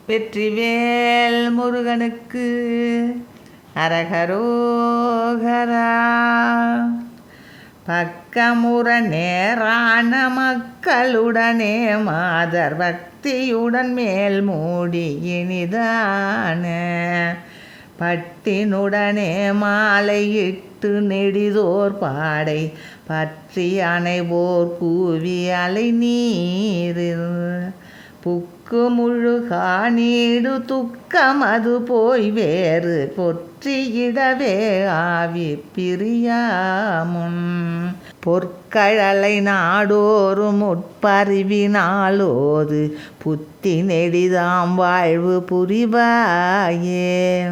வெற்றிவேல் முருகனுக்கு அரகரோகரா. பக்கமுற நேரான மக்களுடனே மாதர் பக்தியுடன் மேல் மூடி இனிதான பட்டினுடனே மாலையிட்டு நெடிதோர் பாடை பற்றி அணைவோர் கூவி அலை நீரில் புக்கு முழுகா நீடு துக்கம் அது போய் வேறு பொற்றியிடவே ஆவி பிரியாமுன் பொற்கழலை நாடோறும் உட்பறிவினாலோது புத்தி நெடிதாம் வாழ்வு புரிவாயே.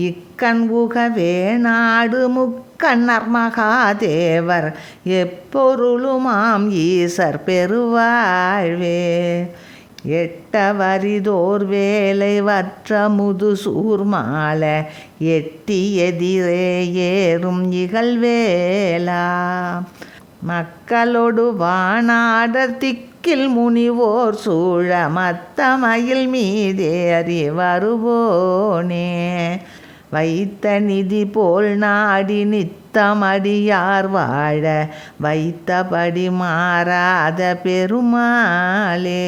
இக்கண் உகவே நாடு முக்கண்ணர் மகாதேவர் எப்பொருளுமாம் ஈசர் பெருவாழ்வே. எட்ட வரிதோர் வேலை வற்ற முதுசூர் மால எட்டி எதிரே ஏறும் இகழ்வேலா. மக்களோடு வானாடர் திக்கில் முனிவோர் சூழ மத்தமயில் மீதேறி வருவோனே. வைத்த நிதி போல் நாடி நித்தமடியார் வாழ வைத்தபடி மாறாத பெருமாளே.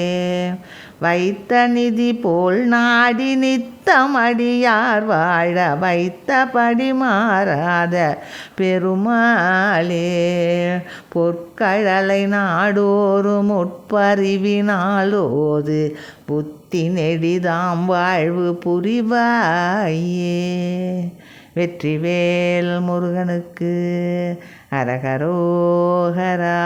வைத்த நிதி போல் நாடி நித்தமடியார் வாழ வைத்தபடி மாறாத பெருமாளே. பொற்கழலை நாடோறும் உட்பறிவினாலோது புத்தி நெடிதாம் வாழ்வு புரிவாயே. வெற்றிவேல் முருகனுக்கு அரகரோகரா.